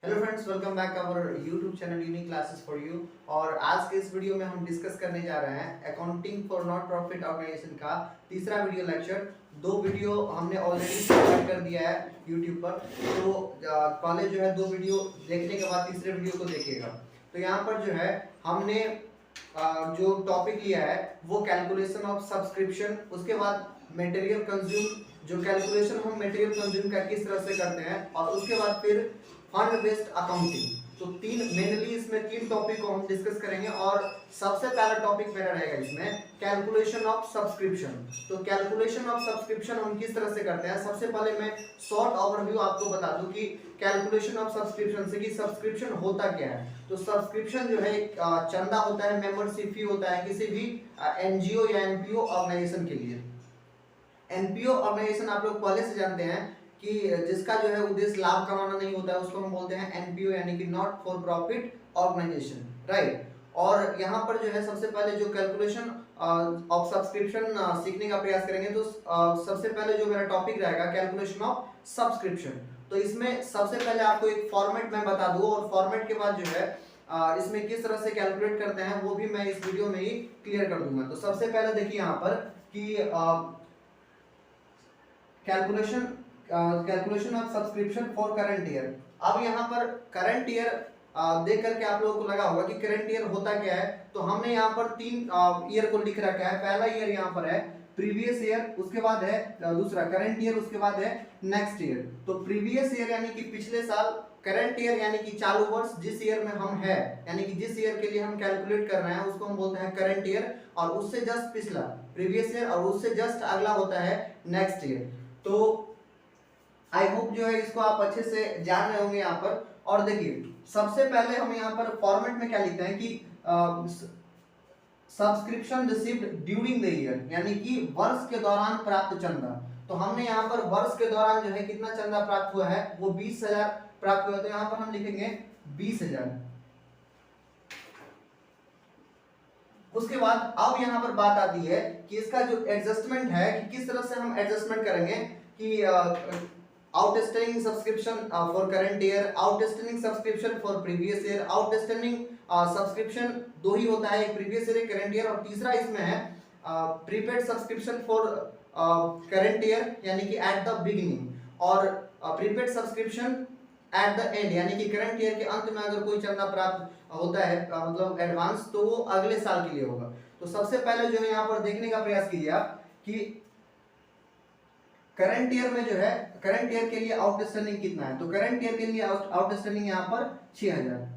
Hello friends, welcome back our YouTube channel unique classes for you. और आज के इस वीडियो में हम डिस्कस करने जा रहे हैं accounting for not profit organization का तीसरा वीडियो लेक्चर। दो वीडियो हमने ऑलरेडी स्टार्ट कर दिया है यूट्यूब पर, तो पहले जो है दो वीडियो देखने के बाद तीसरे वीडियो को देखिएगा। तो यहाँ पर जो है हमने जो टॉपिक लिया है वो कैलकुलेशन ऑफ सब्सक्रिप्शन, उसके बाद मटेरियल कंज्यूम, जो कैलकुलेशन हम मटेरियल कंज्यूम का किस तरह से करते हैं, और उसके बाद फिर फंड बेस्ड अकाउंटिंग। तो तीन मेनली इसमें तीन टॉपिक को हम डिस्कस करेंगे। और सबसे पहला टॉपिक मेरा रहेगा इसमें कैलकुलेशन ऑफ सब्सक्रिप्शन। तो कैलकुलेशन ऑफ सब्सक्रिप्शन हम किस तरह से करते हैं, सबसे पहले मैं शॉर्ट ओवरव्यू आपको बता दूं कि कैलकुलेशन ऑफ सब्सक्रिप्शन से कि सब्सक्रिप्शन होता क्या है। तो सब्सक्रिप्शन जो है एक चंदा होता है, मेंबरशिप फी होता है किसी भी एनजीओ या एनपीओ ऑर्गेनाइजेशन के लिए। एनपीओ ऑर्गेनाइजेशन आप लोग पहले से जानते हैं कि जिसका जो है उद्देश्य लाभ कमाना नहीं होता है, उसको हम बोलते हैं एनपीओ यानी कि not for profit organization, right. और यहाँ पर जो है सबसे पहले जो कैलकुलेशन ऑफ सब्सक्रिप्शन सीखने का प्रयास करेंगे, तो सबसे पहले जो मेरा टॉपिक रहेगा कैलकुलेशन ऑफ सब्सक्रिप्शन। तो इसमें सबसे पहले आपको एक फॉर्मेट मैं बता दूं, और फॉर्मेट के बाद जो है इसमें किस तरह से कैलकुलेट करते हैं वो भी मैं इस वीडियो में ही क्लियर कर दूंगा। तो सबसे पहले देखिए यहाँ पर कि calculation of subscription for current year. अब यहाँ पर करंट ईयर देख करके आप लोगों को लगा होगा कि करंट ईयर होता क्या है। तो हमने यहाँ पर तीन ईयर को लिख रखा है। पहला ईयर यहाँ पर है प्रीवियस ईयर, उसके बाद है दूसरा करंट ईयर, उसके बाद है नेक्स्ट ईयर। तो प्रीवियस ईयर यानी कि पिछले साल, करंट ईयर यानी कि चालू वर्ष, जिस ईयर में हम है यानी कि जिस ईयर के लिए हम कैलकुलेट कर रहे हैं उसको हम बोलते हैं करंट ईयर। और उससे जस्ट पिछला प्रीवियस ईयर, और उससे जस्ट अगला होता है नेक्स्ट ईयर। तो आई होप जो है इसको आप अच्छे से जान रहे होंगे यहाँ पर। और देखिए सबसे पहले हम यहाँ पर फॉर्मेट में क्या लिखते हैं कि subscription received during the year, यानी कि वर्ष के दौरान प्राप्त चंदा। तो हमने यहाँ पर वर्ष के दौरान जो है कितना चंदा प्राप्त हुआ है, वो 20,000 प्राप्त हुआ। तो यहाँ पर हम लिखेंगे 20,000। उसके बाद अब यहाँ पर बात आती है कि इसका जो एडजस्टमेंट है कि किस तरह से हम एडजस्टमेंट करेंगे कि outstanding subscription for current year, outstanding subscription for previous year. Outstanding subscription दो ही होता है, एक प्रीवियस ईयर, एक करंट ईयर, और तीसरा इसमें है prepaid subscription for current year यानी कि एट द बिगिनिंग, और prepaid subscription at the end यानी कि करंट ईयर के अंत में अगर कोई चंदा प्राप्त होता है मतलब एडवांस, तो वो अगले साल के लिए होगा। तो सबसे पहले जो है यहाँ पर देखने का प्रयास कीजिए आप कि करंट ईयर में जो है करंट ईयर के लिए आउटस्टैंडिंग कितना है। तो करंट ईयर के लिए आउटस्टैंडिंग यहाँ पर 6,000,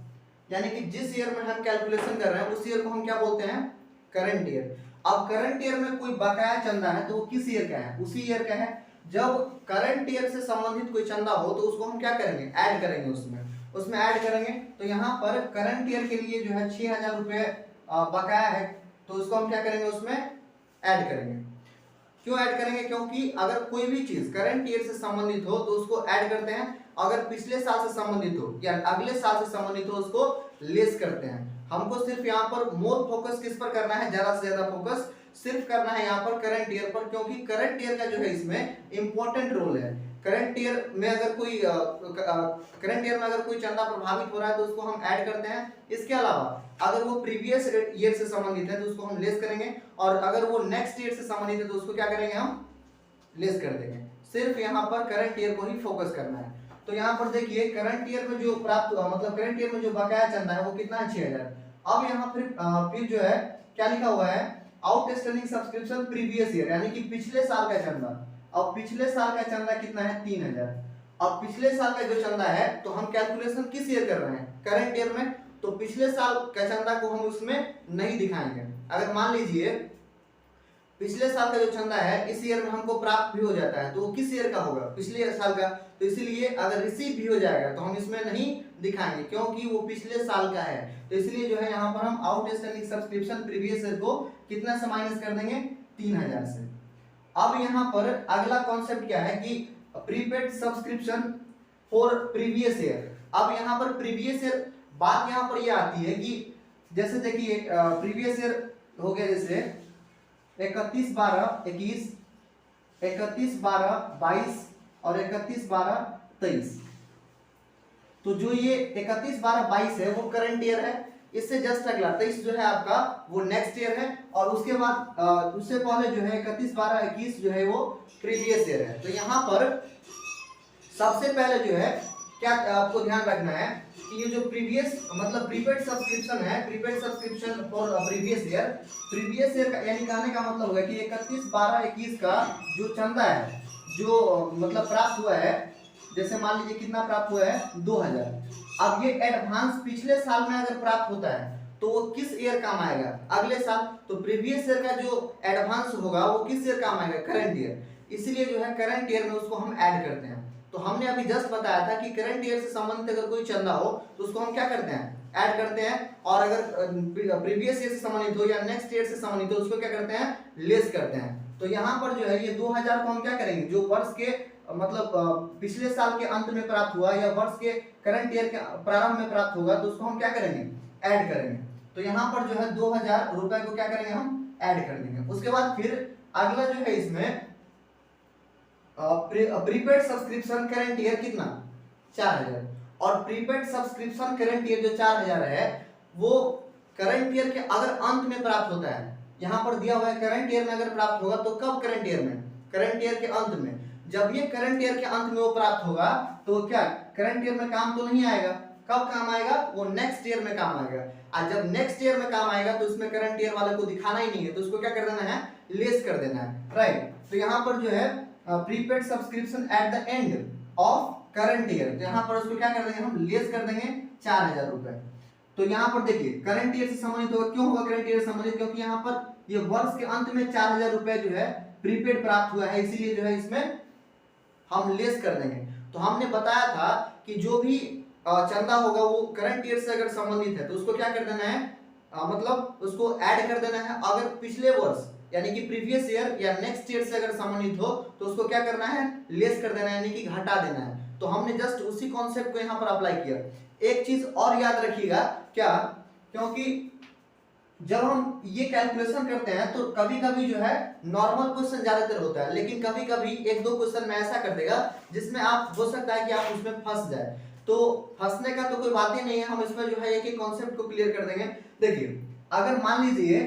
यानी कि जिस ईयर में हम कैलकुलेशन कर रहे हैं उस ईयर को हम क्या बोलते हैं, करंट ईयर। अब करंट ईयर में कोई बकाया चंदा है तो वो किस ईयर का है, उसी ईयर का है। जब करंट ईयर से संबंधित कोई चंदा हो तो उसको हम क्या करेंगे, ऐड करेंगे, उसमें ऐड करेंगे। तो यहाँ पर करंट ईयर के लिए जो है 6,000 रुपये बकाया है, तो उसको हम क्या करेंगे, उसमें ऐड करेंगे। क्यों ऐड करेंगे, क्योंकि अगर कोई भी चीज करंट ईयर से संबंधित हो तो उसको ऐड करते हैं, अगर पिछले साल से संबंधित हो या अगले साल से संबंधित हो उसको लेस करते हैं। हमको सिर्फ यहाँ पर मोर फोकस किस पर करना है, ज्यादा से ज्यादा फोकस सिर्फ करना है यहाँ पर करंट ईयर पर, क्योंकि करंट ईयर का जो है इसमें इंपॉर्टेंट रोल है। करंट ईयर में अगर कोई चंदा प्रभावित हो रहा है तो उसको हम ऐड करते हैं। इसके अलावा अगर वो प्रीवियस ईयर से संबंधित है तो उसको हम लेस करेंगे, और अगर वो नेक्स्ट ईयर से संबंधित है तो उसको क्या करेंगे, हम लेस कर देंगे। सिर्फ यहाँ पर करंट ईयर को ही फोकस करना है। तो यहाँ पर देखिए करंट ईयर में जो प्राप्त मतलब करंट ईयर में जो बकाया चंदा है वो कितना है, 6,000। अब यहाँ फिर जो है क्या लिखा हुआ है, आउटस्टैंडिंग सब्सक्रिप्शन प्रीवियस ईयर यानी कि पिछले साल का चंदा। अब पिछले साल का चंदा कितना है, 3,000। अब पिछले साल का जो चंदा है तो हम कैलकुलेशन किस ईयर कर रहे हैं, करंट ईयर में, तो पिछले साल का चंदा को हम उसमें नहीं दिखाएंगे। अगर मान लीजिए पिछले साल का जो चंदा है इस ईयर में हमको प्राप्त भी हो जाता है तो वो किस ईयर का होगा, पिछले साल का। तो इसीलिए अगर रिसीव भी हो जाएगा तो हम इसमें नहीं दिखाएंगे क्योंकि वो पिछले साल का है। तो इसलिए जो है यहाँ पर हम आउटस्टैंडिंग सब्सक्रिप्शन प्रीवियस ईयर को कितना से माइनस कर देंगे, 3,000 से। अब यहाँ पर अगला कॉन्सेप्ट क्या है कि prepaid subscription for previous year. अब यहाँ पर प्रीवियस ईयर बात यहाँ पर ये आती है कि जैसे देखिए प्रीवियस ईयर हो गया जैसे 31/12/21, 31/12/22 और 31/12/23। तो जो ये 31/12/22 है वो करंट ईयर है, इससे जस्ट अगला 23 जो है आपका वो नेक्स्ट ईयर है, और उसके बाद उससे पहले जो है 31/12/21 जो है वो प्रीवियस ईयर है। तो यहाँ पर सबसे पहले जो है क्या आपको ध्यान रखना है कि ये जो प्रीवियस मतलब प्रीपेड सब्सक्रिप्शन है, prepaid subscription for previous year का यानी कहने का मतलब होगा कि 31/12/21 का जो चंदा है जो मतलब प्राप्त हुआ है, जैसे मान लीजिए कितना प्राप्त हुआ है 2000। अब ये एडवांस पिछले साल में अगर प्राप्त होता है तो वो किस ईयर काम आएगा, अगले साल। तो प्रीवियस ईयर का जो एडवांस होगा वो किस ईयर काम आएगा, करंट ईयर। इसलिए जो है करंट ईयर में उसको हम ऐड करते हैं। तो हमने अभी जस्ट बताया था कि करंट ईयर से संबंधित अगर कोई चंदा हो तो उसको हम क्या करते हैं, ऐड करते हैं, और अगर प्रीवियस ईयर से संबंधित हो या नेक्स्ट ईयर से संबंधित हो उसको क्या करते हैं, लेस करते हैं। तो यहाँ पर जो है ये 2000 को हम क्या करेंगे, जो वर्ष के मतलब पिछले साल के अंत में प्राप्त हुआ या वर्ष के करंट ईयर के प्रारंभ में प्राप्त होगा तो उसको हम क्या करेंगे, ऐड करेंगे। तो यहाँ पर जो है 2000 रुपए को क्या करेंगे, हम ऐड कर देंगे। उसके बाद फिर अगला जो है इसमें प्रीपेड सब्सक्रिप्शन करंट ईयर कितना 4000, और प्रीपेड सब्सक्रिप्शन करंट ईयर जो 4000 है वो करंट ईयर के अगर अंत में प्राप्त होता है, यहाँ पर दिया हुआ है करंट ईयर में अगर प्राप्त होगा तो कब, करंट ईयर में, करंट ईयर के अंत में। जब ये करंट ईयर के अंत में वो प्राप्त होगा तो क्या करंट ईयर में काम तो नहीं आएगा, कब काम आएगा, वो नेक्स्ट ईयर में काम आएगा। और जब नेक्स्ट ईयर में काम आएगा तो उसमें करंट ईयर वाले को दिखाना ही नहीं है, तो उसको क्या कर देना है, लेस कर देना है, राइट। तो यहाँ पर जो है prepaid subscription at the end of current year, तो यहाँ पर उसको क्या कर देंगे, हम लेस कर देंगे 4000 रुपए। तो यहाँ पर देखिए करंट ईयर से संबंधित होगा, क्यों होगा करंट ईयर से संबंधित, क्योंकि यहाँ पर ये वर्ष के अंत में 4000 रुपए जो है प्रीपेड प्राप्त हुआ है, इसीलिए जो है इसमें हम लेस कर देंगे। तो हमने बताया था कि जो भी चंदा होगा वो करंट ईयर से अगर संबंधित है तो उसको क्या कर देना है, मतलब उसको ऐड कर देना है। अगर पिछले वर्ष यानी कि प्रीवियस ईयर या नेक्स्ट ईयर से अगर संबंधित हो तो उसको क्या करना है, लेस कर देना है, यानी कि घटा देना है। तो हमने जस्ट उसी कॉन्सेप्ट को यहाँ पर अप्लाई किया। एक चीज और याद रखिएगा क्या, क्योंकि जब हम ये कैलकुलेशन करते हैं तो कभी कभी जो है नॉर्मल क्वेश्चन ज्यादातर होता है, लेकिन कभी कभी एक दो क्वेश्चन में ऐसा कर देगा जिसमें आप हो सकता है कि आप उसमें फंस जाए। तो फंसने का तो कोई बात ही नहीं है, हम इसमें जो है एक एक कॉन्सेप्ट को क्लियर कर देंगे। देखिए अगर मान लीजिए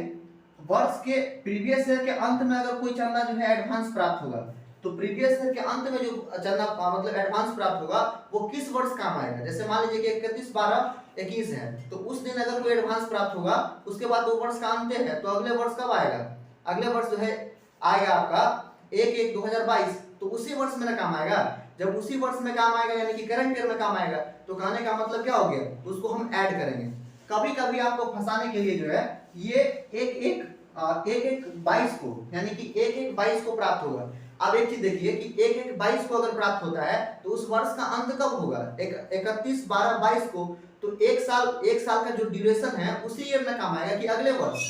वर्ष के प्रीवियस ईयर के अंत में अगर कोई चंदा जो है एडवांस प्राप्त होगा, तो प्रीवियस ईयर के अंत में जो चंदा मतलब एडवांस प्राप्त होगा वो किस वर्ष काम आएगा। जैसे मान लीजिए कि 31/12/21 है, तो उस दिन अगर कोई एडवांस प्राप्त होगा उसके बाद वो वर्ष का अंत है, तो अगले वर्ष कब आएगा, अगले वर्ष जो है आएगा आपका 1/1/2022, तो उसी वर्ष में ना काम आएगा। जब उसी वर्ष में काम आएगा यानी कि करंट ईयर में काम आएगा, तो कहने का मतलब क्या हो गया, उसको हम ऐड करेंगे। कभी कभी आपको फंसाने के लिए जो है ये एक 1/1/22 को यानी कि 1/1/22 को प्राप्त होगा। अब एक चीज देखिए कि 1/1/22 को अगर प्राप्त होता है तो उस वर्ष का अंत कब होगा, 31/12/22 को। तो एक साल का जो ड्यूरेशन है उसी ईयर में काम आएगा कि अगले वर्ष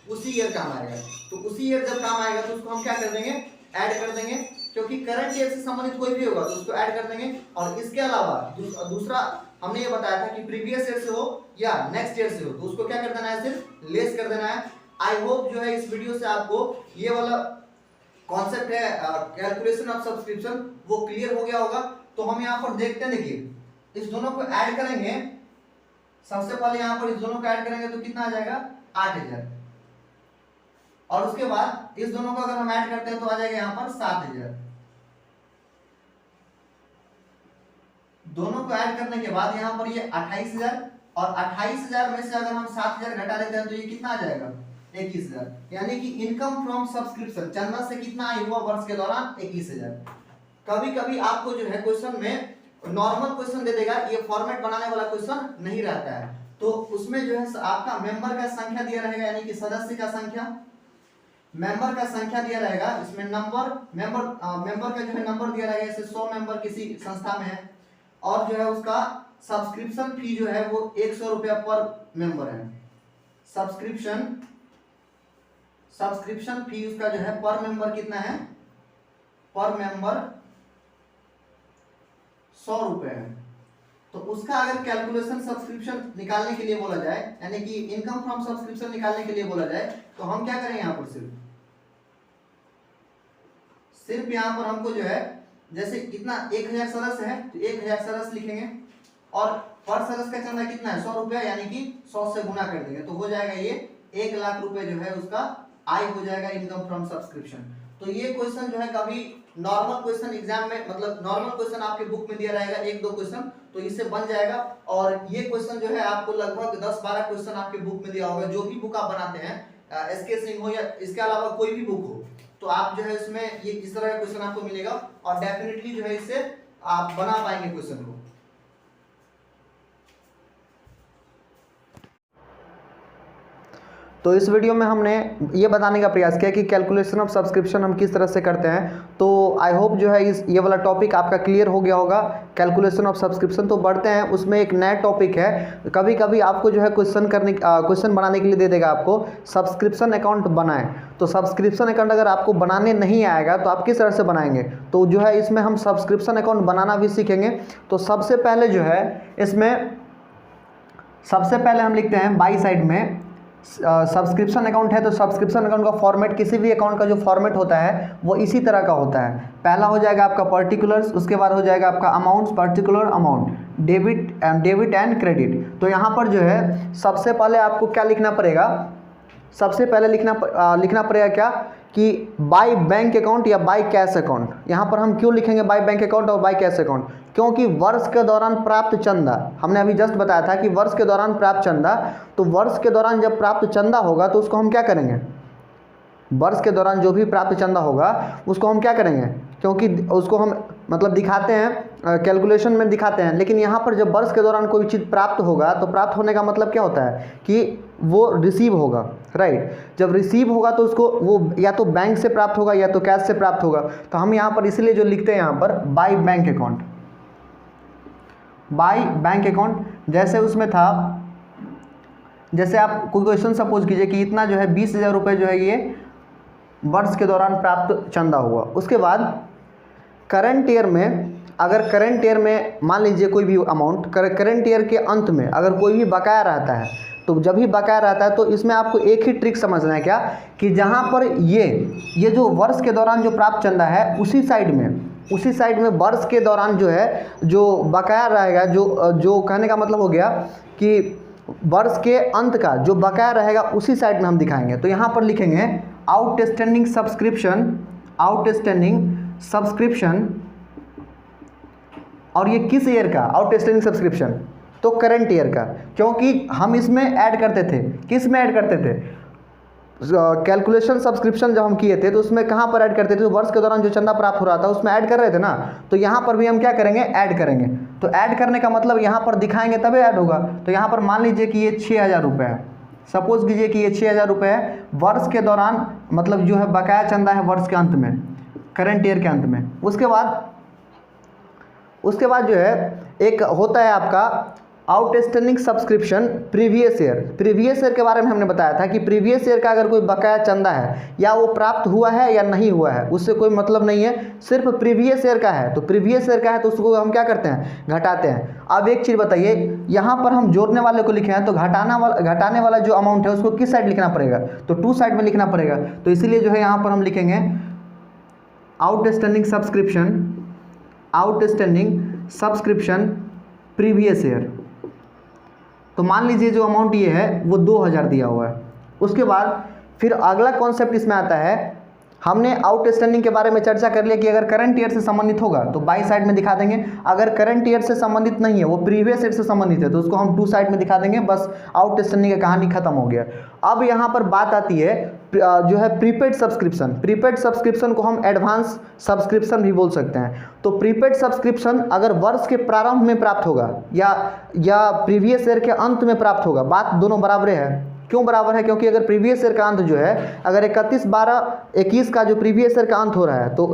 उसी ईयर काम आएगा। तो उसी ईयर जब काम आएगा तो उसको हम क्या कर देंगे, ऐड कर देंगे, क्योंकि करंट ईयर से संबंधित कोई भी होगा तो उसको ऐड कर देंगे। और इसके अलावा दूसरा हमने ये बताया था कि प्रीवियस ईयर से हो या नेक्स्ट ईयर से हो तो उसको क्या कर देना है, सिर्फ लेस कर देना है। आई होप जो है इस वीडियो से आपको ये वाला कॉन्सेप्ट है कैलकुलेशन ऑफ सब्सक्रिप्शन वो क्लियर हो गया होगा। तो हम यहाँ पर देखते हैं, देखिए इस दोनों को ऐड करेंगे, सबसे पहले यहाँ पर इस दोनों को ऐड करेंगे तो कितना आ जाएगा 8000, और उसके बाद इस दोनों को अगर हम ऐड करते हैं तो आ जाएगा यहाँ पर 7000। दोनों को ऐड करने के बाद यहाँ पर ये 28000, और 28000 में से अगर हम 7000 घटा देते हैं तो ये कितना आ जाएगा 21000, यानी कि इनकम फ्रॉम सब्सक्रिप्शन चंदा से कितना आया हुआ वर्ष के दौरान 21000। कभी कभी आपको जो है क्वेश्चन में नॉर्मल क्वेश्चन दे देगा, ये फॉर्मेट बनाने वाला क्वेश्चन नहीं रहता है, तो उसमें जो है आपका मेंबर का संख्या दिया रहेगा, यानी कि सदस्य का संख्या, मेंबर का संख्या दिया रहेगा। इसमें मेंबर का जो है नंबर दिया रहेगा, जैसे 100 मेंबर किसी संस्था में है, और जो है उसका सब्सक्रिप्शन फी जो है वो 100 रुपया पर मेंबर है। सब्सक्रिप्शन फी उसका जो है पर मेंबर कितना है, पर मेंबर 100 रुपए है। तो उसका अगर कैलकुलेशन सब्सक्रिप्शन निकालने के लिए बोला जाए, यानी कि इनकम फ्रॉम सब्सक्रिप्शन निकालने के लिए बोला जाए, तो हम क्या करें यहाँ पर सिर्फ यहाँ पर हमको जो है जैसे कितना 1000 सदस्य है तो 1000 सदस्य लिखेंगे, और पर सदस्य का चंदा कितना है 100 रुपया, यानी कि 100 से गुना कर देंगे तो हो जाएगा ये 1 लाख रुपए जो है उसका आय हो जाएगा, इनकम फ्रॉम सब्सक्रिप्शन। तो ये क्वेश्चन जो है कभी नॉर्मल क्वेश्चन एग्जाम में, मतलब नॉर्मल क्वेश्चन आपके बुक में दिया रहेगा 1-2 क्वेश्चन, तो इससे बन जाएगा। और ये क्वेश्चन जो है आपको लगभग 10-12 क्वेश्चन आपके बुक में दिया होगा, जो भी बुक आप बनाते हैं, एसके सिंह हो या इसके अलावा कोई भी बुक हो, तो आप जो है इसमें ये इस तरह का क्वेश्चन आपको मिलेगा और डेफिनेटली जो है इससे आप बना पाएंगे क्वेश्चन को। तो इस वीडियो में हमने ये बताने का प्रयास किया कि कैलकुलेशन ऑफ सब्सक्रिप्शन हम किस तरह से करते हैं। तो आई होप जो है ये वाला टॉपिक आपका क्लियर हो गया होगा, कैलकुलेशन ऑफ सब्सक्रिप्शन। तो बढ़ते हैं, उसमें एक नया टॉपिक है, कभी कभी आपको जो है क्वेश्चन बनाने के लिए दे देगा आपको सब्सक्रिप्शन अकाउंट बनाएं। तो सब्सक्रिप्शन अकाउंट अगर आपको बनाने नहीं आएगा तो आप किस तरह से बनाएंगे, तो जो है इसमें हम सब्सक्रिप्शन अकाउंट बनाना भी सीखेंगे। तो सबसे पहले जो है इसमें सबसे पहले हम लिखते हैं बाई साइड में सब्सक्रिप्शन अकाउंट है, तो सब्सक्रिप्शन अकाउंट का फॉर्मेट, किसी भी अकाउंट का जो फॉर्मेट होता है वो इसी तरह का होता है। पहला हो जाएगा आपका पर्टिकुलर्स, उसके बाद हो जाएगा आपका amounts, particular amount, debit and credit. तो यहाँ पर जो है सबसे पहले आपको क्या लिखना पड़ेगा, सबसे पहले लिखना पड़ेगा क्या कि बाय बैंक अकाउंट या बाय कैश अकाउंट। यहाँ पर हम क्यों लिखेंगे बाय बैंक अकाउंट और बाय कैश अकाउंट, क्योंकि वर्ष के दौरान प्राप्त चंदा, हमने अभी जस्ट बताया था कि वर्ष के दौरान प्राप्त चंदा, तो वर्ष के दौरान जब प्राप्त चंदा होगा तो उसको हम क्या करेंगे, वर्ष के दौरान जो भी प्राप्त चंदा होगा उसको हम क्या करेंगे, क्योंकि उसको हम मतलब दिखाते हैं कैलकुलेशन में दिखाते हैं, लेकिन यहाँ पर जब वर्ष के दौरान कोई चीज़ प्राप्त होगा तो प्राप्त होने का मतलब क्या होता है कि वो रिसीव होगा, राइट। जब रिसीव होगा तो उसको वो या तो बैंक से प्राप्त होगा या तो कैश से प्राप्त होगा। तो हम यहाँ पर इसलिए जो लिखते हैं यहाँ पर by bank account, by bank account. जैसे उसमें था, जैसे आप कोई क्वेश्चन सपोज कीजिए कि इतना जो है 20,000 रुपये जो है ये वर्ष के दौरान प्राप्त चंदा हुआ। उसके बाद करंट ईयर में, अगर करंट ईयर में मान लीजिए कोई भी अमाउंट करंट ईयर के अंत में अगर कोई भी बकाया रहता है, तो जब भी बकाया रहता है तो इसमें आपको एक ही ट्रिक समझना है क्या कि जहाँ पर ये जो वर्ष के दौरान जो प्राप्त चंदा है उसी साइड में वर्ष के दौरान जो है जो बकाया रहेगा, जो कहने का मतलब हो गया कि वर्ष के अंत का जो बकाया रहेगा उसी साइड में हम दिखाएंगे। तो यहाँ पर लिखेंगे आउटस्टैंडिंग सब्सक्रिप्शन, और ये किस ईयर का आउटस्टैंडिंग सब्सक्रिप्शन, तो करंट ईयर का, क्योंकि हम इसमें ऐड करते थे, किस में ऐड करते थे, कैलकुलेशन सब्सक्रिप्शन जब हम किए थे तो उसमें कहाँ पर ऐड करते थे, तो वर्ष के दौरान जो चंदा प्राप्त हो रहा था उसमें ऐड कर रहे थे ना। तो यहाँ पर भी हम क्या करेंगे, ऐड करेंगे। तो ऐड करने का मतलब यहाँ पर दिखाएंगे तभी ऐड होगा। तो यहाँ पर मान लीजिए कि ये 6,000 रुपये है, सपोज कीजिए कि ये 6,000 रुपये है वर्ष के दौरान, मतलब जो है बकाया चंदा है वर्ष के अंत में, करंट ईयर के अंत में। उसके बाद जो है एक होता है आपका आउटस्टैंडिंग सब्सक्रिप्शन प्रीवियस ईयर के बारे में हमने बताया था कि प्रीवियस ईयर का अगर कोई बकाया चंदा है या वो प्राप्त हुआ है या नहीं हुआ है उससे कोई मतलब नहीं है, सिर्फ प्रीवियस ईयर का है। तो प्रीवियस ईयर का है तो उसको हम क्या करते हैं, घटाते हैं। अब एक चीज़ बताइए, यहाँ पर हम जोड़ने वाले को लिखे हैं तो घटाने वाला जो अमाउंट है उसको किस साइड लिखना पड़ेगा, तो टू साइड में लिखना पड़ेगा। तो इसीलिए जो है यहाँ पर हम लिखेंगे आउटस्टैंडिंग सब्सक्रिप्शन प्रीवियस ईयर। तो मान लीजिए जो अमाउंट ये है वो 2,000 दिया हुआ है। उसके बाद फिर अगला कॉन्सेप्ट इसमें आता है, हमने आउटस्टैंडिंग के बारे में चर्चा कर लिया कि अगर करंट ईयर से संबंधित होगा तो बाई साइड में दिखा देंगे, अगर करंट ईयर से संबंधित नहीं है, वो प्रीवियस ईयर से संबंधित है तो उसको हम टू साइड में दिखा देंगे। बस आउटस्टैंडिंग की कहानी खत्म हो गया। अब यहाँ पर बात आती है जो है प्रीपेड सब्सक्रिप्शन को हम एडवांस सब्सक्रिप्शन भी बोल सकते हैं। तो प्रीपेड सब्सक्रिप्शन अगर वर्ष के प्रारंभ में प्राप्त होगा या प्रीवियस ईयर के अंत में प्राप्त होगा, बात दोनों बराबर है। क्यों बराबर है, क्योंकि अगर प्रीवियस ईयर का अंत जो है अगर 31/12/21 का जो प्रीवियस ईयर का अंत हो रहा है तो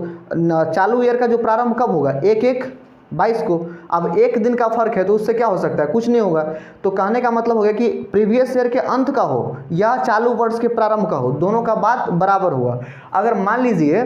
चालू ईयर का जो प्रारंभ कब होगा, 1/1/22 को। अब एक दिन का फर्क है तो उससे क्या हो सकता है, कुछ नहीं होगा। तो कहने का मतलब हो गया कि प्रीवियस ईयर के अंत का हो या चालू वर्ष के प्रारंभ का हो, दोनों का बात बराबर हुआ। अगर मान लीजिए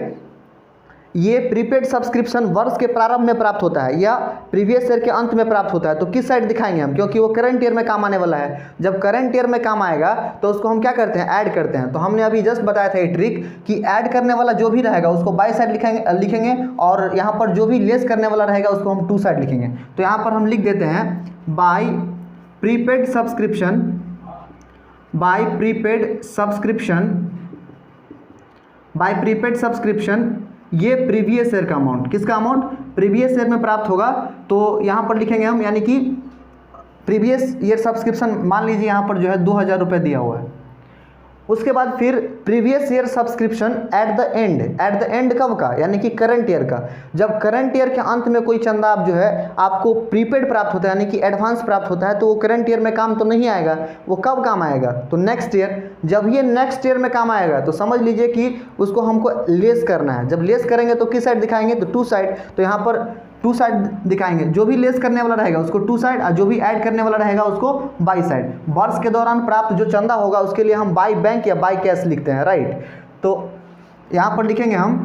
ये प्रीपेड सब्सक्रिप्शन वर्ष के प्रारंभ में प्राप्त होता है या प्रीवियस ईयर के अंत में प्राप्त होता है, तो किस साइड दिखाएंगे हम, क्योंकि वो करंट ईयर में काम आने वाला है। जब करंट ईयर में काम आएगा तो उसको हम क्या करते हैं, ऐड करते हैं। तो हमने अभी जस्ट बताया था ये ट्रिक कि ऐड करने वाला जो भी रहेगा उसको बाई साइड लिखेंगे और यहाँ पर जो भी लेस करने वाला रहेगा उसको हम टू साइड लिखेंगे। तो यहाँ पर हम लिख देते हैं by prepaid subscription, by prepaid subscription ये प्रीवियस ईयर का अमाउंट, किसका अमाउंट, प्रीवियस ईयर में प्राप्त होगा। तो यहाँ पर लिखेंगे हम, यानी कि प्रीवियस ईयर सब्सक्रिप्शन मान लीजिए यहाँ पर जो है 2000 रुपये दिया हुआ है। उसके बाद फिर previous year subscription at the end कब का, यानी कि करंट ईयर का। जब करंट ईयर के अंत में कोई चंदा आप जो है आपको प्रीपेड प्राप्त होता है, यानी कि एडवांस प्राप्त होता है, तो वो करंट ईयर में काम तो नहीं आएगा, वो कब काम आएगा, तो नेक्स्ट ईयर। जब ये नेक्स्ट ईयर में काम आएगा तो समझ लीजिए कि उसको हमको लेस करना है। जब लेस करेंगे तो किस साइड दिखाएंगे, तो टू साइड। तो यहाँ पर टू साइड दिखाएंगे, जो भी लेस करने वाला रहेगा उसको टू साइड और जो भी ऐड करने वाला रहेगा उसको बाई साइड। वर्ष के दौरान प्राप्त जो चंदा होगा उसके लिए हम बाई बैंक या बाई कैश लिखते हैं, राइट। तो यहाँ पर लिखेंगे हम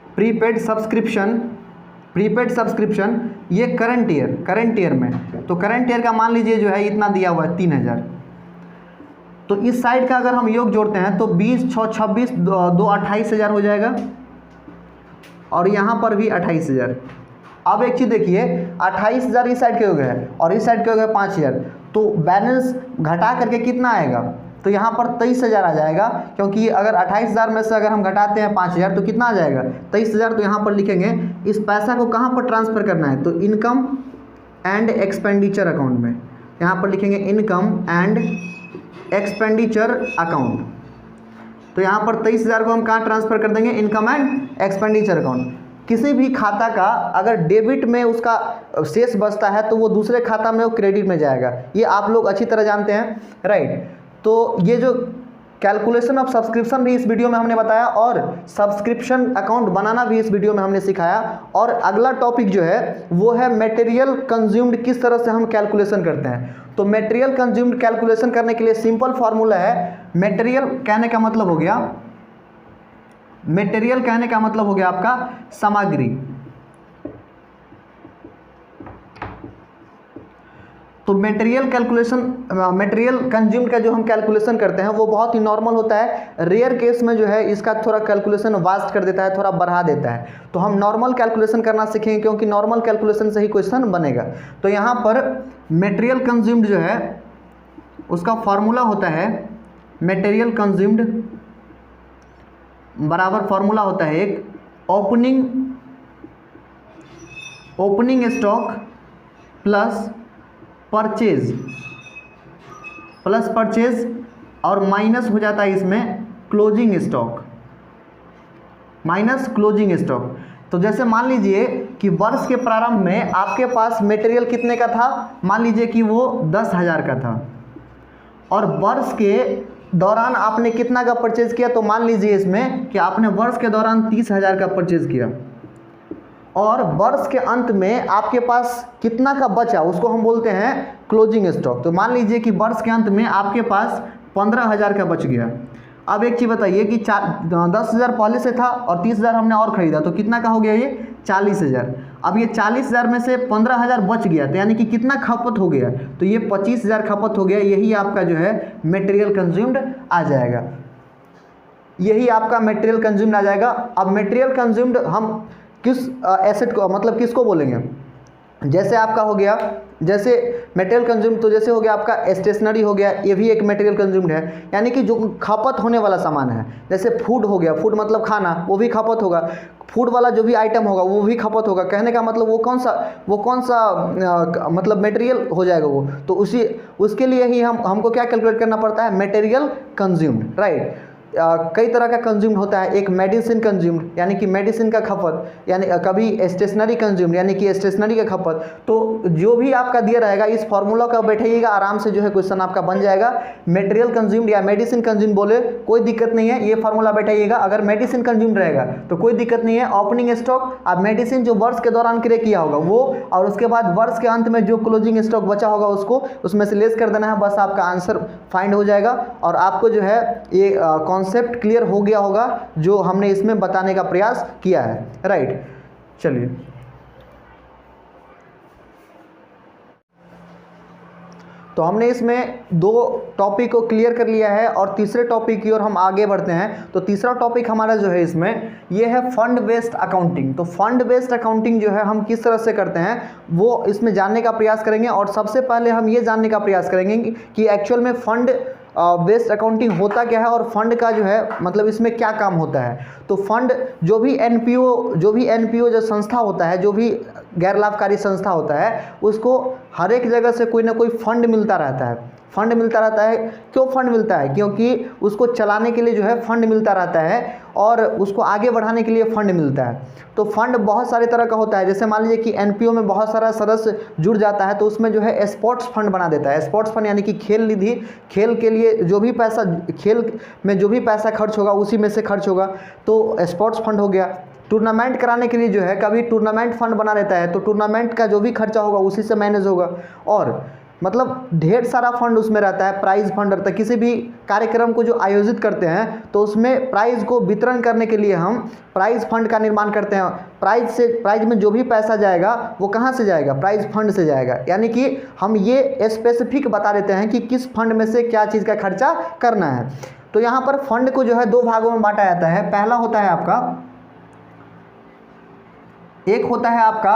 प्रीपेड सब्सक्रिप्शन ये करंट ईयर में। तो करंट ईयर का मान लीजिए जो है इतना दिया हुआ है 3000। तो इस साइड का अगर हम योग जोड़ते हैं तो 20 6 26 2 28,000 हो जाएगा और यहाँ पर भी 28,000। अब एक चीज़ देखिए, 28,000 इस साइड के हो गए और इस साइड के हो गए 5,000, तो बैलेंस घटा करके कितना आएगा, तो यहाँ पर 23,000 आ जाएगा। क्योंकि अगर 28,000 में से अगर हम घटाते हैं 5,000 तो कितना आ जाएगा, 23,000। तो यहाँ पर लिखेंगे इस पैसा को कहाँ पर ट्रांसफ़र करना है, तो इनकम एंड एक्सपेंडिचर अकाउंट में। यहाँ पर लिखेंगे इनकम एंड एक्सपेंडिचर अकाउंट। तो यहाँ पर 23,000 को हम कहाँ ट्रांसफ़र कर देंगे, इनकम एंड एक्सपेंडिचर अकाउंट। किसी भी खाता का अगर डेबिट में उसका शेष बचता है तो वो दूसरे खाता में वो क्रेडिट में जाएगा, ये आप लोग अच्छी तरह जानते हैं, राइट। तो ये जो कैलकुलेशन ऑफ सब्सक्रिप्शन भी इस वीडियो में हमने बताया और सब्सक्रिप्शन अकाउंट बनाना भी इस वीडियो में हमने सिखाया। और अगला टॉपिक जो है वो है मटेरियल कंज्यूम्ड, किस तरह से हम कैलकुलेशन करते हैं। तो मटेरियल कंज्यूम्ड कैलकुलेशन करने के लिए सिंपल फार्मूला है, मटेरियल कहने का मतलब हो गया, मटेरियल कहने का मतलब हो गया आपका सामग्री। तो मटेरियल कंज्यूम्ड का जो हम कैलकुलेशन करते हैं वो बहुत ही नॉर्मल होता है। रेयर केस में जो है इसका थोड़ा कैलकुलेशन वास्ट कर देता है, थोड़ा बढ़ा देता है। तो हम नॉर्मल कैलकुलेशन करना सीखेंगे क्योंकि नॉर्मल कैलकुलेशन से ही क्वेश्चन बनेगा। तो यहाँ पर मटेरियल कंज्यूम्ड जो है उसका फॉर्मूला होता है, मटेरियल कंज्यूम्ड बराबर फॉर्मूला होता है एक ओपनिंग स्टॉक प्लस परचेज और माइनस हो जाता है इसमें क्लोजिंग स्टॉक। तो जैसे मान लीजिए कि वर्ष के प्रारंभ में आपके पास मटेरियल कितने का था, मान लीजिए कि वो 10,000 का था और वर्ष के दौरान आपने कितना का परचेज किया, तो मान लीजिए इसमें कि आपने वर्ष के दौरान 30,000 का परचेज किया और वर्ष के अंत में आपके पास कितना का बचा उसको हम बोलते हैं क्लोजिंग स्टॉक। तो मान लीजिए कि वर्ष के अंत में आपके पास 15,000 का बच गया। अब एक चीज़ बताइए कि 10,000 पहले से था और 30,000 हमने और ख़रीदा, तो कितना का हो गया ये 40,000। अब ये 40,000 में से 15,000 बच गया, तो यानी कि कितना खपत हो गया, तो ये 25,000 खपत हो गया। यही आपका जो है मटेरियल कंज्यूम्ड आ जाएगा, यही आपका मटेरियल कंज्यूम्ड आ जाएगा। अब मटेरियल कंज्यूम्ड हम किस एसेट को मतलब किसको बोलेंगे, जैसे आपका हो गया, जैसे मटेरियल कंज्यूम्ड तो जैसे हो गया आपका स्टेशनरी हो गया, ये भी एक मटेरियल कंज्यूम्ड है, यानी कि जो खपत होने वाला सामान है। जैसे फूड हो गया, फूड मतलब खाना, वो भी खपत होगा। फूड वाला जो भी आइटम होगा वो भी खपत होगा। कहने का मतलब वो कौन सा मतलब मटेरियल हो जाएगा वो, तो उसके लिए ही हमको क्या कैलकुलेट करना पड़ता है, मटेरियल कंज्यूम्ड, राइट। कई तरह का कंज्यूम्ड होता है, एक मेडिसिन कंज्यूम्ड यानी कि मेडिसिन का खपत, यानी कभी स्टेशनरी कंज्यूम्ड यानी कि स्टेशनरी का खपत। तो जो भी आपका दिया रहेगा इस फार्मूला का बैठाइएगा, आराम से जो है क्वेश्चन आपका बन जाएगा। मटेरियल कंज्यूम्ड या मेडिसिन कंज्यूम्ड बोले कोई दिक्कत नहीं है, ये फार्मूला बैठाइएगा। अगर मेडिसिन कंज्यूम्ड रहेगा तो कोई दिक्कत नहीं है, ओपनिंग स्टॉक अब मेडिसिन जो वर्ष के दौरान क्रय किया होगा वो, और उसके बाद वर्ष के अंत में जो क्लोजिंग स्टॉक बचा होगा उसको उसमें से लेस कर देना है, बस आपका आंसर फाइंड हो जाएगा। और आपको जो है ये कॉन्सेप्ट क्लियर हो गया होगा जो हमने इसमें बताने का प्रयास किया है, राइट। चलिए, तो हमने इसमें 2 टॉपिक को क्लियर कर लिया है और तीसरे टॉपिक की ओर हम आगे बढ़ते हैं। तो तीसरा टॉपिक हमारा जो है इसमें ये है फंड बेस्ड अकाउंटिंग। तो फंड बेस्ड अकाउंटिंग जो है हम किस तरह से करते हैं वो इसमें जानने का प्रयास करेंगे। और सबसे पहले हम ये जानने का प्रयास करेंगे कि एक्चुअल में फंड बेस्ड अकाउंटिंग होता क्या है और फंड का जो है मतलब इसमें क्या काम होता है। तो फंड जो भी एनपीओ जो संस्था होता है, जो भी गैर लाभकारी संस्था होता है, उसको हर एक जगह से कोई ना कोई फंड मिलता रहता है। फंड मिलता रहता है, क्यों फंड मिलता है? क्योंकि उसको चलाने के लिए जो है फंड मिलता रहता है और उसको आगे बढ़ाने के लिए फंड मिलता है। तो फंड बहुत सारे तरह का होता है। जैसे मान लीजिए कि एनपीओ में बहुत सारा सदस्य जुड़ जाता है तो उसमें जो है स्पोर्ट्स फंड बना देता है। स्पोर्ट्स फंड यानी कि खेल निधि, खेल के लिए जो भी पैसा, खेल में जो भी पैसा खर्च होगा उसी में से खर्च होगा, तो स्पोर्ट्स फंड हो गया। टूर्नामेंट कराने के लिए जो है कभी टूर्नामेंट फंड बना देता है, तो टूर्नामेंट का जो भी खर्चा होगा उसी से मैनेज होगा। और मतलब ढेर सारा फंड उसमें रहता है, प्राइज फंड रहता है। किसी भी कार्यक्रम को जो आयोजित करते हैं तो उसमें प्राइज को वितरण करने के लिए हम प्राइज फंड का निर्माण करते हैं। प्राइज में जो भी पैसा जाएगा वो कहाँ से जाएगा? प्राइज फंड से जाएगा। यानी कि हम ये स्पेसिफिक बता देते हैं कि किस फंड में से क्या चीज़ का खर्चा करना है। तो यहाँ पर फंड को जो है 2 भागों में बांटा जाता है। पहला होता है आपका, एक होता है आपका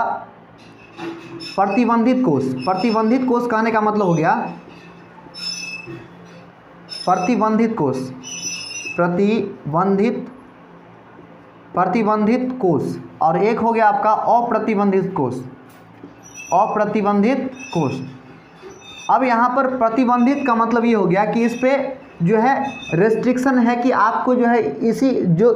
प्रतिबंधित कोष। प्रतिबंधित कोष कहने का मतलब हो गया प्रतिबंधित कोष, प्रतिबंधित कोष। और एक हो गया आपका अप्रतिबंधित कोष, अप्रतिबंधित कोष। अब यहाँ पर प्रतिबंधित का मतलब ये हो गया कि इस पे जो है रेस्ट्रिक्शन है कि आपको जो है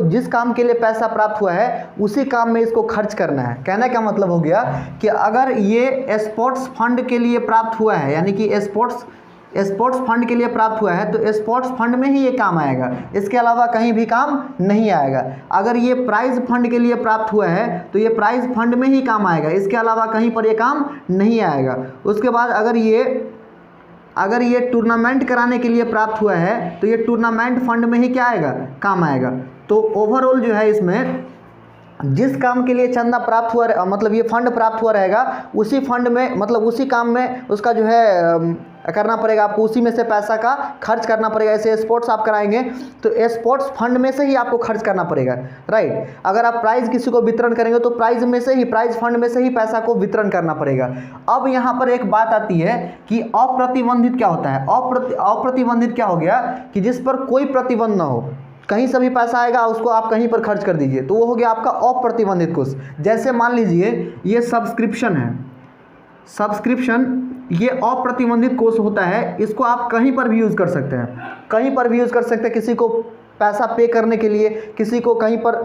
जिस काम के लिए पैसा प्राप्त हुआ है उसी काम में इसको खर्च करना है। कहने का मतलब हो गया कि अगर ये स्पोर्ट्स फंड के लिए प्राप्त हुआ है, यानी कि स्पोर्ट्स फंड के लिए प्राप्त हुआ है, तो स्पोर्ट्स फंड में ही ये काम आएगा, इसके अलावा कहीं भी काम नहीं आएगा। अगर ये प्राइज फंड के लिए प्राप्त हुआ है तो ये प्राइज फंड में ही काम आएगा, इसके अलावा कहीं पर ये काम नहीं आएगा। उसके बाद अगर ये टूर्नामेंट कराने के लिए प्राप्त हुआ है तो ये टूर्नामेंट फंड में ही क्या आएगा? काम आएगा। तो ओवरऑल जो है इसमें जिस काम के लिए चंदा प्राप्त हुआ, मतलब ये फंड प्राप्त हुआ रहेगा, उसी फंड में मतलब उसी काम में उसका जो है करना पड़ेगा आपको, उसी में से पैसा का खर्च करना पड़ेगा। ऐसे स्पोर्ट्स आप कराएंगे तो स्पोर्ट्स फंड में से ही आपको खर्च करना पड़ेगा, राइट। अगर आप प्राइज किसी को वितरण करेंगे तो प्राइज फंड में से ही पैसा को वितरण करना पड़ेगा। अब यहाँ पर एक बात आती है कि अप्रतिबंधित क्या होता है। अप्रतिबंधित क्या हो गया कि जिस पर कोई प्रतिबंध ना हो, कहीं से भी पैसा आएगा उसको आप कहीं पर खर्च कर दीजिए, तो वो हो गया आपका अप्रतिबंधित कोष। जैसे मान लीजिए ये सब्सक्रिप्शन है, सब्सक्रिप्शन ये अप्रतिबंधित कोष होता है, इसको आप कहीं पर भी यूज़ कर सकते हैं, कहीं पर भी यूज़ कर सकते हैं, किसी को पैसा पे करने के लिए, किसी को कहीं पर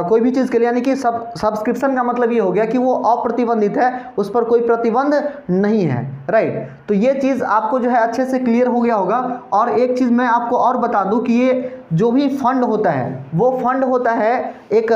कोई भी चीज़ के लिए। यानी कि सब्सक्रिप्शन का मतलब ये हो गया कि वो अप्रतिबंधित है, उस पर कोई प्रतिबंध नहीं है, राइट। तो ये चीज़ आपको जो है अच्छे से क्लियर हो गया होगा। और एक चीज़ मैं आपको और बता दूं कि ये जो भी फंड होता है वो फंड होता है एक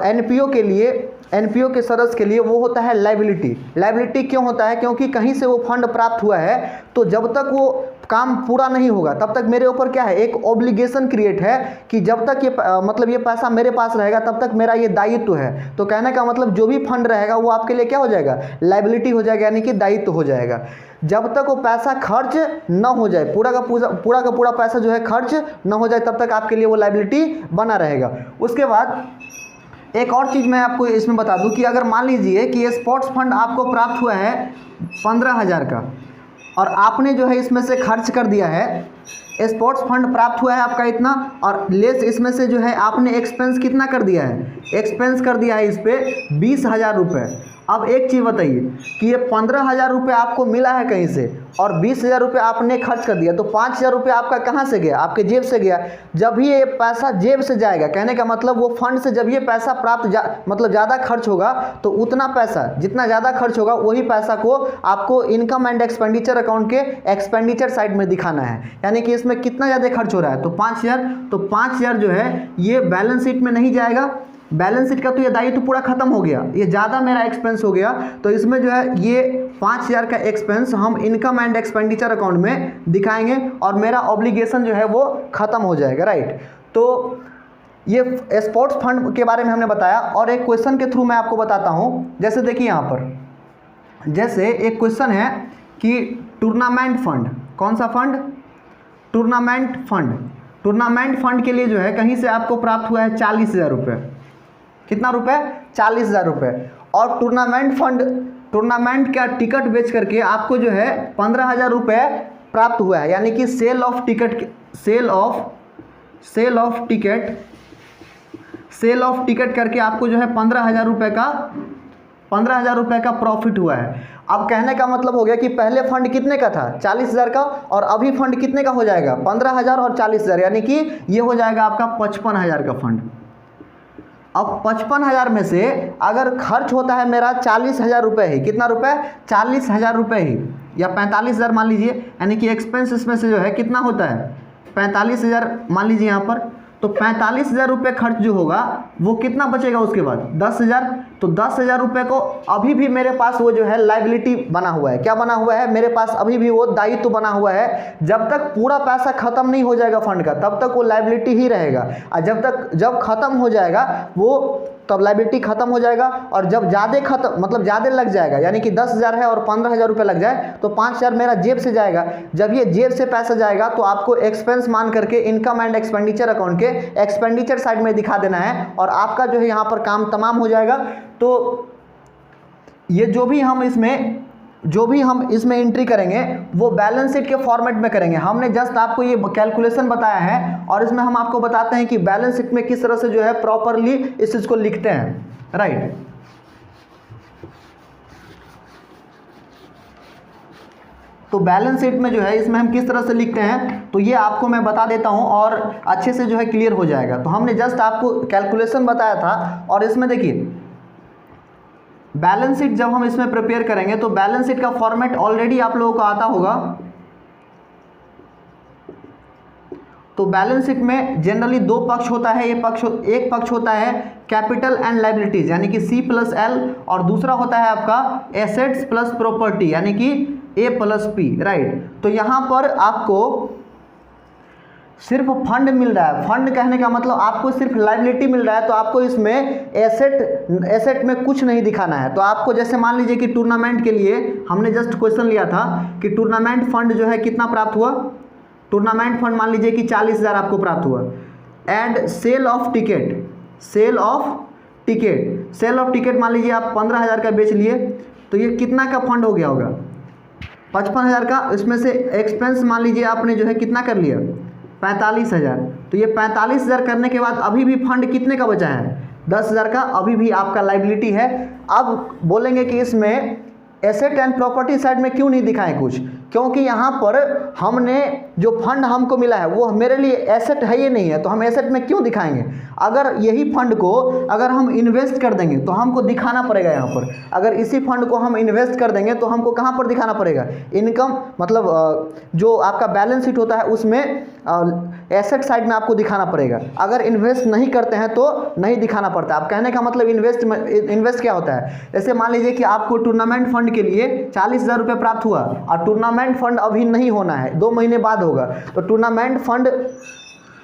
एनपीओ के लिए, एनपीओ के सदस्य के लिए वो होता है लायबिलिटी। लायबिलिटी क्यों होता है? क्योंकि कहीं से वो फंड प्राप्त हुआ है तो जब तक वो काम पूरा नहीं होगा तब तक मेरे ऊपर क्या है, एक ऑब्लिगेशन क्रिएट है कि जब तक ये मतलब ये पैसा मेरे पास रहेगा तब तक मेरा ये दायित्व है। तो कहने का मतलब जो भी फंड रहेगा वो आपके लिए क्या हो जाएगा? लायबिलिटी हो जाएगा, यानी कि दायित्व हो जाएगा। जब तक वो पैसा खर्च न हो जाए, पूरा का पूरा पैसा जो है खर्च न हो जाए, तब तक आपके लिए वो लायबिलिटी बना रहेगा। उसके बाद एक और चीज़ मैं आपको इसमें बता दूं कि अगर मान लीजिए कि ये स्पोर्ट्स फंड आपको प्राप्त हुआ है 15,000 का और आपने जो है इसमें से खर्च कर दिया है, स्पोर्ट्स फंड प्राप्त हुआ है आपका इतना, और लेस इसमें से जो है आपने एक्सपेंस कितना कर दिया है? एक्सपेंस कर दिया है इस पर 20,000 रुपये। अब एक चीज़ बताइए कि ये 15,000 रुपये आपको मिला है कहीं से और 20,000 रुपये आपने खर्च कर दिया, तो 5,000 रुपये आपका कहाँ से गया? आपके जेब से गया। जब ही ये पैसा जेब से जाएगा, कहने का मतलब वो फंड से जब ये पैसा मतलब ज़्यादा खर्च होगा तो उतना पैसा, जितना ज़्यादा खर्च होगा वही पैसा को आपको इनकम एंड एक्सपेंडिचर अकाउंट के एक्सपेंडिचर साइड में दिखाना है। यानी कि इसमें कितना ज़्यादा खर्च हो रहा है, तो 5,000, तो 5,000 जो है ये बैलेंस शीट में नहीं जाएगा, बैलेंस शीट का तो ये दायित्व तो पूरा खत्म हो गया, ये ज़्यादा मेरा एक्सपेंस हो गया, तो इसमें जो है ये 5,000 का एक्सपेंस हम इनकम एंड एक्सपेंडिचर अकाउंट में दिखाएंगे और मेरा ऑब्लिगेशन जो है वो ख़त्म हो जाएगा, राइट। तो ये स्पोर्ट्स फंड के बारे में हमने बताया और एक क्वेश्चन के थ्रू मैं आपको बताता हूँ। जैसे देखिए यहाँ पर जैसे एक क्वेश्चन है कि टूर्नामेंट फंड, कौन सा fund, tournament fund, tournament fund के लिए जो है कहीं से आपको प्राप्त हुआ है 40,000 रुपये, कितना रुपए, 40,000 रुपये। और टूर्नामेंट फंड, टूर्नामेंट का टिकट बेच करके आपको जो है 15,000 रुपये प्राप्त हुआ है, यानी कि sale of ticket, sale of ticket करके आपको जो है 15,000 रुपये का प्रॉफिट हुआ है। अब कहने का मतलब हो गया कि पहले फंड कितने का था, 40,000 का, और अभी फंड कितने का हो जाएगा, 15,000 और 40,000, यानी कि ये हो जाएगा आपका 55,000 का फंड। अब 55,000 में से अगर खर्च होता है मेरा 40,000 रुपये ही, कितना रुपये, 40,000 रुपये ही, या 45,000 मान लीजिए, यानी कि एक्सपेंस इसमें से जो है कितना होता है 45,000 मान लीजिए यहाँ पर, तो 45,000 रुपये खर्च जो होगा वो कितना बचेगा उसके बाद 10,000। तो 10,000 रुपये को अभी भी मेरे पास वो जो है लाइबिलिटी बना हुआ है, क्या बना हुआ है, मेरे पास अभी भी वो दायित्व बना हुआ है। जब तक पूरा पैसा खत्म नहीं हो जाएगा फंड का तब तक वो लाइबिलिटी ही रहेगा, और जब खत्म हो जाएगा वो तब लाइबिलिटी खत्म हो जाएगा। और जब ज़्यादा खत्म मतलब ज़्यादा लग जाएगा, यानी कि 10,000 है और 15,000 रुपये लग जाए तो 5,000 मेरा जेब से जाएगा। जब ये जेब से पैसा जाएगा तो आपको एक्सपेंस मान करके इनकम एंड एक्सपेंडिचर अकाउंट के एक्सपेंडिचर साइड में दिखा देना है और आपका जो है यहाँ पर काम तमाम हो जाएगा। तो ये जो भी हम इसमें एंट्री करेंगे वो बैलेंस शीट के फॉर्मेट में करेंगे। हमने जस्ट आपको ये कैलकुलेशन बताया है और इसमें हम आपको बताते हैं कि बैलेंस शीट में किस तरह से जो है प्रॉपरली इस चीज़ को लिखते हैं, राइट। तो बैलेंस शीट में जो है इसमें हम किस तरह से लिखते हैं तो ये आपको मैं बता देता हूं और अच्छे से जो है क्लियर हो जाएगा। तो हमने जस्ट आपको कैलकुलेशन बताया था और इसमें देखिए बैलेंस शीट जब हम इसमें प्रिपेयर करेंगे तो बैलेंस शीट का फॉर्मेट ऑलरेडी आप लोगों को आता होगा। तो बैलेंस शीट में जनरली दो पक्ष होता है, एक पक्ष होता है कैपिटल एंड लायबिलिटीज यानी कि C+L और दूसरा होता है आपका एसेट्स प्लस प्रॉपर्टी यानी कि A+P, राइट। तो यहाँ पर आपको सिर्फ फंड मिल रहा है, फंड कहने का मतलब आपको सिर्फ लायबिलिटी मिल रहा है, तो आपको इसमें एसेट में कुछ नहीं दिखाना है। तो आपको जैसे मान लीजिए कि टूर्नामेंट के लिए हमने जस्ट क्वेश्चन लिया था कि टूर्नामेंट फंड जो है कितना प्राप्त हुआ, टूर्नामेंट फंड मान लीजिए कि 40,000 आपको प्राप्त हुआ। एंड सेल ऑफ टिकट मान लीजिए आप 15,000 का बेच लिए, तो ये कितना का फंड हो गया होगा 55,000 का। इसमें से एक्सपेंस मान लीजिए आपने जो है कितना कर लिया 45,000। तो ये 45,000 करने के बाद अभी भी फंड कितने का बचा है 10,000 का, अभी भी आपका लायबिलिटी है। अब बोलेंगे कि इसमें एसेट एंड प्रॉपर्टी साइड में क्यों नहीं दिखाएं कुछ, क्योंकि यहाँ पर हमने जो फंड हमको मिला है वो मेरे लिए एसेट है, ये नहीं है, तो हम एसेट में क्यों दिखाएंगे। अगर यही फंड को अगर हम इन्वेस्ट कर देंगे तो हमको दिखाना पड़ेगा यहाँ पर। अगर इसी फंड को हम इन्वेस्ट कर देंगे तो हमको कहाँ पर दिखाना पड़ेगा, इनकम मतलब जो आपका बैलेंस शीट होता है उसमें एसेट साइड में आपको दिखाना पड़ेगा। अगर इन्वेस्ट नहीं करते हैं तो नहीं दिखाना पड़ता। अब कहने का मतलब इन्वेस्ट क्या होता है, जैसे मान लीजिए कि आपको टूर्नामेंट फंड के लिए 40,000 रुपये प्राप्त हुआ और टूर्नामेंट फंड अभी नहीं होना है, 2 महीने बाद होगा। तो टूर्नामेंट फंड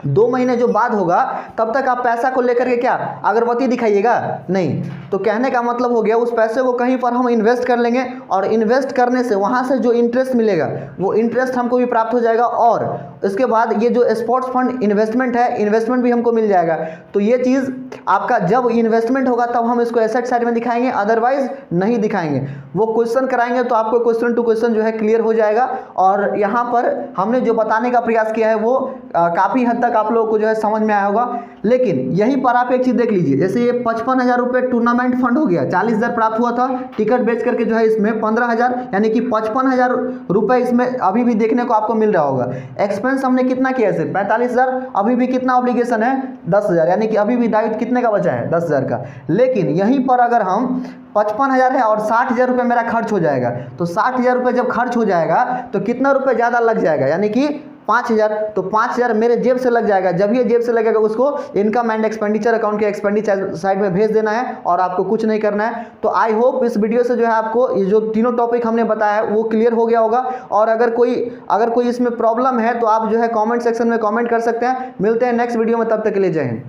2 महीने जो बाद होगा तब तक आप पैसा को लेकर के क्या अगरबत्ती दिखाइएगा नहीं। तो कहने का मतलब हो गया उस पैसे को कहीं पर हम इन्वेस्ट कर लेंगे और इन्वेस्ट करने से वहाँ से जो इंटरेस्ट मिलेगा वो इंटरेस्ट हमको भी प्राप्त हो जाएगा, और इसके बाद ये जो स्पोर्ट्स फंड इन्वेस्टमेंट है, इन्वेस्टमेंट भी हमको मिल जाएगा। तो ये चीज़ आपका जब इन्वेस्टमेंट होगा तब हम इसको एसेट साइड में दिखाएंगे, अदरवाइज नहीं दिखाएंगे। वो क्वेश्चन कराएंगे तो आपको क्वेश्चन टू क्वेश्चन जो है क्लियर हो जाएगा। और यहाँ पर हमने जो बताने का प्रयास किया है वो काफ़ी हद तक आप लोगों को जो है समझ में आया होगा। लेकिन यहीं पर आप एक चीज़ देख लीजिए, जैसे ये 55,000 रुपये टूर्नामेंट फंड हो गया, 40,000 प्राप्त हुआ था, टिकट बेच करके जो है इसमें 15,000 यानी कि 55,000 रुपये इसमें अभी भी देखने को आपको मिल रहा होगा। एक्सपेंस हमने कितना किया सिर्फ 45,000, अभी भी कितना ऑब्लिगेशन है 10,000, यानी कि अभी भी दायित्व कितने का बचा है 10,000 का। लेकिन यहीं पर अगर हम 55,000 है और 60,000 रुपये मेरा खर्च हो जाएगा, तो 60,000 रुपये जब खर्च हो जाएगा तो कितना रुपये ज़्यादा लग जाएगा, यानी कि 5,000, तो 5,000 मेरे जेब से लग जाएगा। जब ये जेब से लगेगा उसको इनकम एंड एक्सपेंडिचर अकाउंट के एक्सपेंडिचर साइड में भेज देना है और आपको कुछ नहीं करना है। तो आई होप इस वीडियो से जो है आपको ये जो तीनों टॉपिक हमने बताया है वो क्लियर हो गया होगा। और अगर कोई इसमें प्रॉब्लम है तो आप जो है कमेंट सेक्शन में कमेंट कर सकते हैं। मिलते हैं नेक्स्ट वीडियो में, तब तक के लिए जय हिंद।